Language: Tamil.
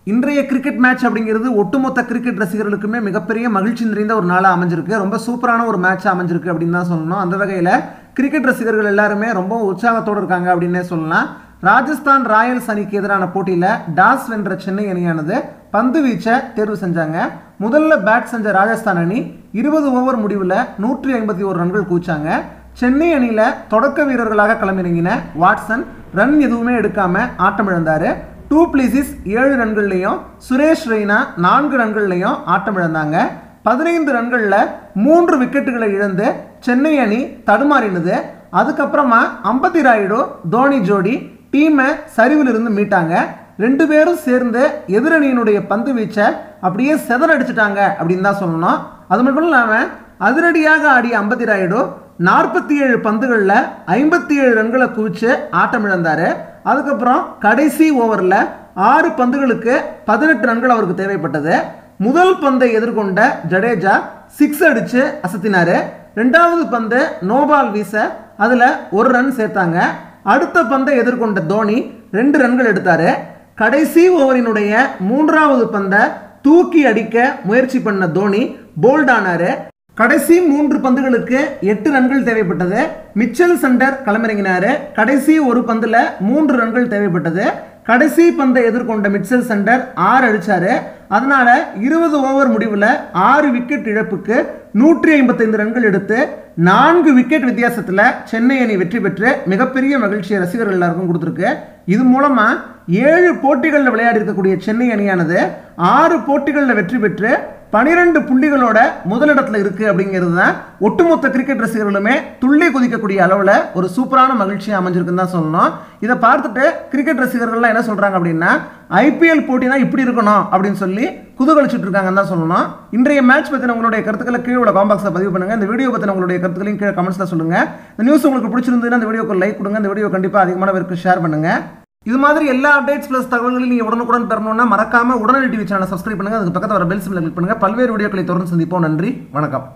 இன்றைய கிரிக்கெட் மேட்ச் அப்படிங்கிறது ஒட்டுமொத்த கிரிக்கெட் ரசிகர்களுக்குமே மிகப்பெரிய மகிழ்ச்சி நிறைந்த ஒரு நாளாக அமைஞ்சிருக்கு. ரொம்ப சூப்பரான ஒரு மேட்ச் அமைஞ்சிருக்கு அப்படின்னு தான் சொல்லணும். அந்த வகையில் கிரிக்கெட் ரசிகர்கள் எல்லாருமே ரொம்ப உற்சாகத்தோடு இருக்காங்க அப்படின்னே சொல்லலாம். ராஜஸ்தான் ராயல்ஸ் அணிக்கு எதிரான போட்டியில் டாஸ் வென்ற சென்னை அணியானது பந்து வீச்சை தேர்வு செஞ்சாங்க. முதல்ல பேட் செஞ்ச ராஜஸ்தான் அணி 20 ஓவர் முடிவில் 151 ரன்கள் கூச்சாங்க. சென்னை அணியில் தொடக்க வீரர்களாக களமிறங்கின வாட்சன் ரன் எதுவுமே எடுக்காம ஆட்டம் இழந்தார். டூ பிளேசிஸ் 7 ரன்கள்லையும் சுரேஷ் ரெய்னா 4 ரன்கள்லையும் ஆட்டம் இழந்தாங்க. 15 ரன்களில் 3 விக்கெட்டுகளை இழந்து சென்னை அணி தடுமாறினது. அதுக்கப்புறமா அம்பத்தி ராயுடு தோனி ஜோடி டீமை சரிவிலிருந்து மீட்டாங்க. 2 பேரும் சேர்ந்து எதிரணியினுடைய பந்து வீச்சை அப்படியே செதறடிச்சிட்டாங்க அப்படின்னு தான் சொல்லணும். அது மட்டும் இல்லாமல் அதிரடியாக ஆடிய அம்பத்தி ராயுடு 47 பந்துகளில் 57 ரன்களை குவிச்சு ஆட்டம் இழந்தார். அதுக்கப்புறம் கடைசி ஓவரில் 6 பந்துகளுக்கு 18 ரன்கள் அவருக்கு தேவைப்பட்டது. முதல் பந்தை எதிர்கொண்ட ஜடேஜா 6 அடித்து அசத்தினார். 2வது பந்து நோபால் வீச அதில் 1 ரன் சேர்த்தாங்க. அடுத்த பந்தை எதிர்கொண்ட தோனி 2 ரன்கள் எடுத்தார். கடைசி ஓவரினுடைய 3வது பந்தை தூக்கி அடிக்க முயற்சி பண்ண தோனி போல்ட் ஆனார். கடைசி 3 பந்துகளுக்கு 8 ரன்கள் தேவைப்பட்டது. மிச்சல் சண்டர் களமிறங்கினார். கடைசி ஒரு பந்தில் 3 ரன்கள் தேவைப்பட்டது. கடைசி பந்தை எதிர்கொண்ட மிச்சல் சண்டர் 6 அடிச்சாரு. அதனால 20 ஓவர் முடிவில் 6 விக்கெட் இழப்புக்கு 155 ரன்கள் எடுத்து 4 விக்கெட் வித்தியாசத்தில் சென்னை அணி வெற்றி பெற்று மிகப்பெரிய மகிழ்ச்சியை ரசிகர்கள் எல்லாருக்கும் கொடுத்துருக்கு. இது மூலமா 7 போட்டிகளில் விளையாடி இருக்கக்கூடிய சென்னை அணியானது 6 போட்டிகளில் வெற்றி பெற்று 12 புள்ளிகளோட முதலிடத்துல இருக்கு அப்படிங்கிறது தான் ஒட்டுமொத்த கிரிக்கெட் ரசிகர்களுமே துள்ளி குதிக்கக்கூடிய அளவில் ஒரு சூப்பரான மகிழ்ச்சியாக அமைஞ்சிருக்குன்னு தான் சொல்லணும். இதை பார்த்துட்டு கிரிக்கெட் ரசிகர்கள்லாம் என்ன சொல்றாங்க அப்படின்னா ஐபிஎல் போட்டினா இப்படி இருக்கணும் அப்படின்னு சொல்லி குதூகலிச்சுட்டு இருக்காங்கன்னு தான் சொல்லணும். இன்றைய மேட்ச் பற்றின உங்களுடைய கருத்துக்களை கீழே உள்ள காமெண்ட் பாக்ஸில் பதிவு பண்ணுங்க. இந்த வீடியோ பற்றின உங்களுடைய கருத்துக்களையும் கீழே கமெண்ட்ஸில் சொல்லுங்க. இந்த நியூஸ் உங்களுக்கு பிடிச்சிருந்ததுன்னா இந்த வீடியோக்கு லைக் கொடுங்க. இந்த வீடியோ கண்டிப்பாக அதிகமான பேருக்கு ஷேர் பண்ணுங்க. இது மாதிரி எல்லா அப்டேட்ஸ் ப்ளஸ் தகவல்களையும் நீங்கள் உடனுக்குடன் பெறணும்னா மறக்காம உடனடி டிவி சேனலை சப்ஸ்கிரைப் பண்ணுங்க. அதுக்கு பக்கத்தில் வர பெல் சிம்பிளை கிளிக் பண்ணுங்க. பல்வேறு வீடியோக்களை தொடர்ந்து சந்திப்போம். நன்றி, வணக்கம்.